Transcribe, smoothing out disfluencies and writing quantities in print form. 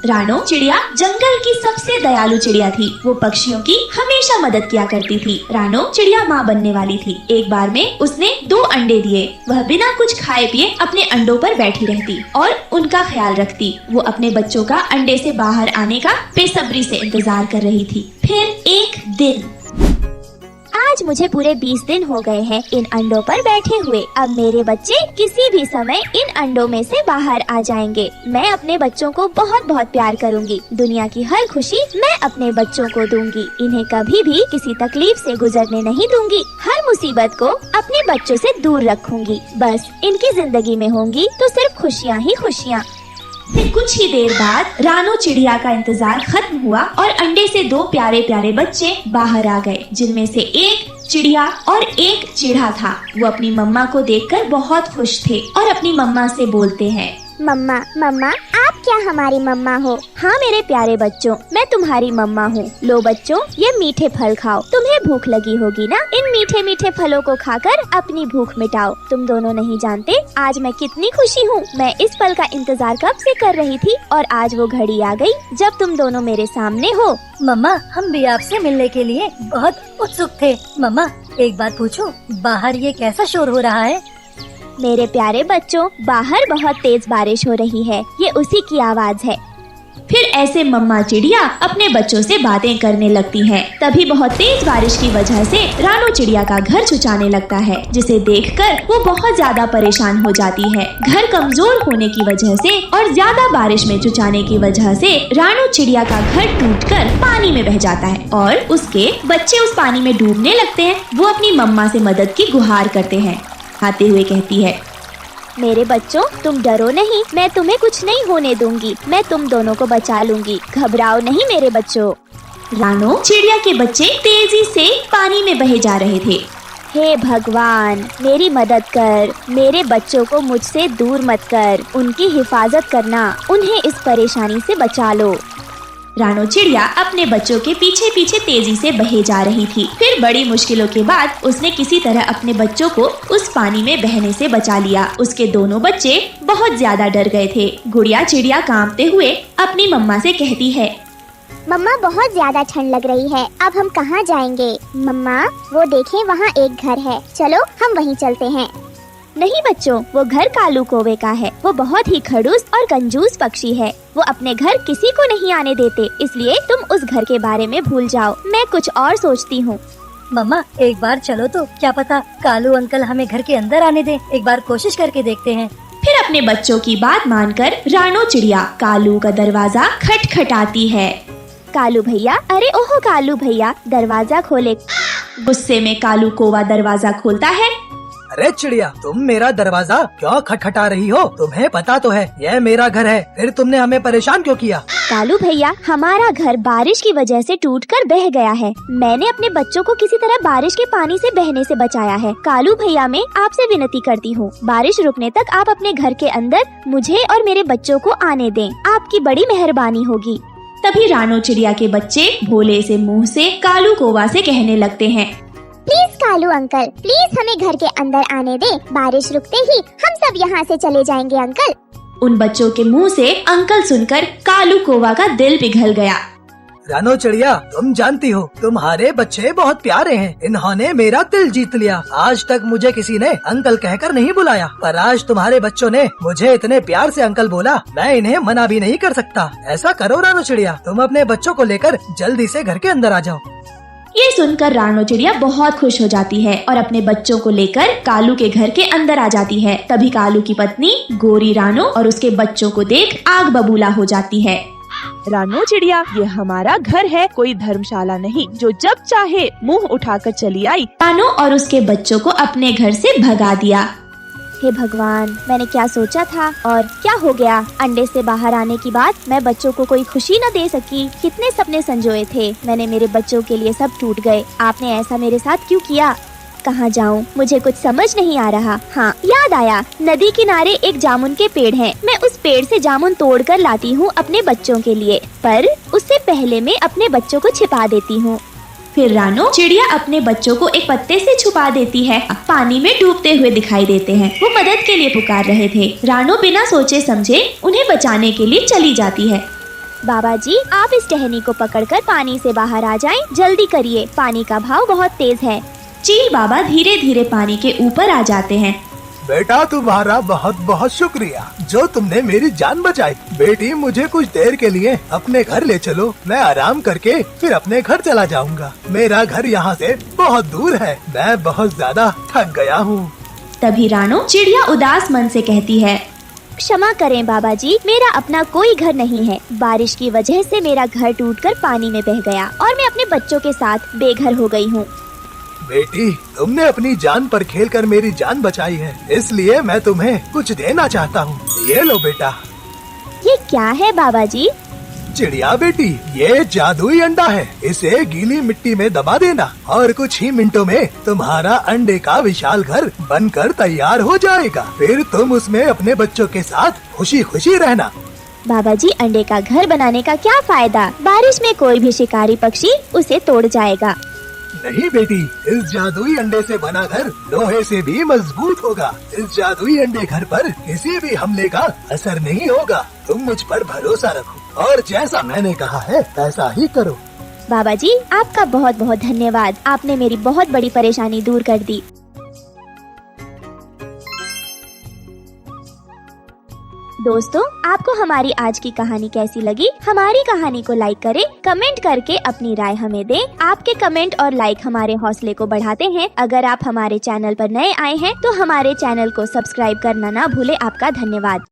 रानो चिड़िया जंगल की सबसे दयालु चिड़िया थी। वो पक्षियों की हमेशा मदद किया करती थी। रानो चिड़िया माँ बनने वाली थी। एक बार में उसने 2 अंडे दिए। वह बिना कुछ खाए पिए अपने अंडों पर बैठी रहती और उनका ख्याल रखती। वो अपने बच्चों का अंडे से बाहर आने का बेसब्री से इंतजार कर रही थी। फिर एक दिन, आज मुझे पूरे 20 दिन हो गए हैं इन अंडों पर बैठे हुए। अब मेरे बच्चे किसी भी समय इन अंडों में से बाहर आ जाएंगे। मैं अपने बच्चों को बहुत बहुत प्यार करूंगी। दुनिया की हर खुशी मैं अपने बच्चों को दूंगी। इन्हें कभी भी किसी तकलीफ से गुजरने नहीं दूंगी। हर मुसीबत को अपने बच्चों से दूर रखूंगी। बस इनकी जिंदगी में होंगी तो सिर्फ खुशियाँ ही खुशियाँ। फिर कुछ ही देर बाद रानो चिड़िया का इंतजार खत्म हुआ और अंडे से 2 प्यारे प्यारे बच्चे बाहर आ गए, जिनमें से एक चिड़िया और एक चिढ़ा था। वो अपनी मम्मा को देखकर बहुत खुश थे और अपनी मम्मा से बोलते हैं, मम्मा मम्मा आप क्या हमारी मम्मा हो? हाँ मेरे प्यारे बच्चों, मैं तुम्हारी मम्मा हूँ। लो बच्चों, ये मीठे फल खाओ। तुम्हें भूख लगी होगी ना? इन मीठे मीठे फलों को खाकर अपनी भूख मिटाओ। तुम दोनों नहीं जानते आज मैं कितनी खुशी हूँ। मैं इस पल का इंतजार कब से कर रही थी और आज वो घड़ी आ गई जब तुम दोनों मेरे सामने हो। मम्मा, हम भी आपसे मिलने के लिए बहुत उत्सुक थे। मम्मा, एक बात पूछूं, बाहर ये कैसा शोर हो रहा है? मेरे प्यारे बच्चों, बाहर बहुत तेज बारिश हो रही है। ये उसी की आवाज है। फिर ऐसे मम्मा चिड़िया अपने बच्चों से बातें करने लगती हैं। तभी बहुत तेज बारिश की वजह से रानो चिड़िया का घर चुचाने लगता है, जिसे देखकर वो बहुत ज्यादा परेशान हो जाती है। घर कमजोर होने की वजह से और ज्यादा बारिश में चुचाने की वजह से रानो चिड़िया का घर टूटकर पानी में बह जाता है और उसके बच्चे उस पानी में डूबने लगते हैं। वो अपनी मम्मा से मदद की गुहार करते हैं। आते हुए कहती है, मेरे बच्चों तुम डरो नहीं, मैं तुम्हें कुछ नहीं होने दूंगी। मैं तुम दोनों को बचा लूंगी। घबराओ नहीं मेरे बच्चों। रानो चिड़िया के बच्चे तेजी से पानी में बहे जा रहे थे। हे भगवान, मेरी मदद कर। मेरे बच्चों को मुझसे दूर मत कर। उनकी हिफाजत करना। उन्हें इस परेशानी से बचा लो। रानो चिड़िया अपने बच्चों के पीछे पीछे तेजी से बहे जा रही थी। फिर बड़ी मुश्किलों के बाद उसने किसी तरह अपने बच्चों को उस पानी में बहने से बचा लिया। उसके दोनों बच्चे बहुत ज्यादा डर गए थे। गुड़िया चिड़िया कांपते हुए अपनी मम्मा से कहती है, मम्मा बहुत ज्यादा ठंड लग रही है। अब हम कहाँ जाएंगे? मम्मा वो देखें, वहाँ एक घर है। चलो हम वहीं चलते हैं। नहीं बच्चों, वो घर कालू कौवे का है। वो बहुत ही खड़ूस और कंजूस पक्षी है। वो अपने घर किसी को नहीं आने देते, इसलिए तुम उस घर के बारे में भूल जाओ। मैं कुछ और सोचती हूँ। मम्मा, एक बार चलो तो, क्या पता कालू अंकल हमें घर के अंदर आने दे। एक बार कोशिश करके देखते हैं। फिर अपने बच्चों की बात मानकर रानो चिड़िया कालू का दरवाजा खटखटाती है। कालू भैया, अरे ओहो कालू भैया, दरवाजा खोले। गुस्से में कालू कौवा दरवाजा खोलता है। अरे चिड़िया, तुम मेरा दरवाजा क्यों खटखटा रही हो? तुम्हें पता तो है यह मेरा घर है, फिर तुमने हमें परेशान क्यों किया? कालू भैया, हमारा घर बारिश की वजह से टूटकर बह गया है। मैंने अपने बच्चों को किसी तरह बारिश के पानी से बहने से बचाया है। कालू भैया, मैं आपसे विनती करती हूँ, बारिश रुकने तक आप अपने घर के अंदर मुझे और मेरे बच्चों को आने दें। आपकी बड़ी मेहरबानी होगी। तभी रानो चिड़िया के बच्चे भोले से मुंह से कालू कौवा से कहने लगते हैं, प्लीज कालू अंकल, प्लीज हमें घर के अंदर आने दे। बारिश रुकते ही हम सब यहाँ से चले जाएंगे अंकल। उन बच्चों के मुंह से अंकल सुनकर कालू कौवा का दिल पिघल गया। रानो चिड़िया, तुम जानती हो तुम्हारे बच्चे बहुत प्यारे हैं। इन्होंने मेरा दिल जीत लिया। आज तक मुझे किसी ने अंकल कहकर नहीं बुलाया, पर आज तुम्हारे बच्चों ने मुझे इतने प्यार से अंकल बोला, मैं इन्हें मना भी नहीं कर सकता। ऐसा करो रानो चिड़िया, तुम अपने बच्चों को लेकर जल्दी से घर के अंदर आ जाओ। ये सुनकर रानो चिड़िया बहुत खुश हो जाती है और अपने बच्चों को लेकर कालू के घर के अंदर आ जाती है। तभी कालू की पत्नी गोरी रानो और उसके बच्चों को देख आग बबूला हो जाती है। रानो चिड़िया, ये हमारा घर है, कोई धर्मशाला नहीं जो जब चाहे मुंह उठाकर चली आई। रानो और उसके बच्चों को अपने घर से भगा दिया। हे भगवान, मैंने क्या सोचा था और क्या हो गया? अंडे से बाहर आने की बाद मैं बच्चों को कोई खुशी न दे सकी। कितने सपने संजोए थे मैंने, मेरे बच्चों के लिए सब टूट गए। आपने ऐसा मेरे साथ क्यों किया? कहाँ जाऊँ, मुझे कुछ समझ नहीं आ रहा। हाँ, याद आया, नदी किनारे एक जामुन के पेड़ है। मैं उस पेड़ से जामुन तोड़ कर लाती हूँ अपने बच्चों के लिए, पर उससे पहले मैं अपने बच्चों को छिपा देती हूँ। फिर रानो चिड़िया अपने बच्चों को एक पत्ते से छुपा देती है। पानी में डूबते हुए दिखाई देते हैं। वो मदद के लिए पुकार रहे थे। रानो बिना सोचे समझे उन्हें बचाने के लिए चली जाती है। बाबा जी, आप इस टहनी को पकड़कर पानी से बाहर आ जाएं। जल्दी करिए, पानी का भाव बहुत तेज है। चील बाबा धीरे धीरे पानी के ऊपर आ जाते हैं। बेटा तुम्हारा बहुत बहुत शुक्रिया जो तुमने मेरी जान बचाई। बेटी मुझे कुछ देर के लिए अपने घर ले चलो, मैं आराम करके फिर अपने घर चला जाऊंगा। मेरा घर यहाँ से बहुत दूर है, मैं बहुत ज्यादा थक गया हूँ। तभी रानो चिड़िया उदास मन से कहती है, क्षमा करें बाबा जी, मेरा अपना कोई घर नहीं है। बारिश की वजह से मेरा घर टूटकर पानी में बह गया और मैं अपने बच्चों के साथ बेघर हो गई हूँ। बेटी तुमने अपनी जान पर खेलकर मेरी जान बचाई है, इसलिए मैं तुम्हें कुछ देना चाहता हूँ। ये लो बेटा। ये क्या है बाबा जी? चिड़िया बेटी, ये जादुई अंडा है। इसे गीली मिट्टी में दबा देना और कुछ ही मिनटों में तुम्हारा अंडे का विशाल घर बनकर तैयार हो जाएगा। फिर तुम उसमें अपने बच्चों के साथ खुशी खुशी रहना। बाबा जी, अंडे का घर बनाने का क्या फायदा? बारिश में कोई भी शिकारी पक्षी उसे तोड़ जाएगा। नहीं बेटी, इस जादुई अंडे से बना घर लोहे से भी मजबूत होगा। इस जादुई अंडे घर पर किसी भी हमले का असर नहीं होगा। तुम मुझ पर भरोसा रखो और जैसा मैंने कहा है ऐसा ही करो। बाबा जी, आपका बहुत बहुत धन्यवाद। आपने मेरी बहुत बड़ी परेशानी दूर कर दी। दोस्तों, आपको हमारी आज की कहानी कैसी लगी? हमारी कहानी को लाइक करें, कमेंट करके अपनी राय हमें दें। आपके कमेंट और लाइक हमारे हौसले को बढ़ाते हैं। अगर आप हमारे चैनल पर नए आए हैं तो हमारे चैनल को सब्सक्राइब करना ना भूलें। आपका धन्यवाद।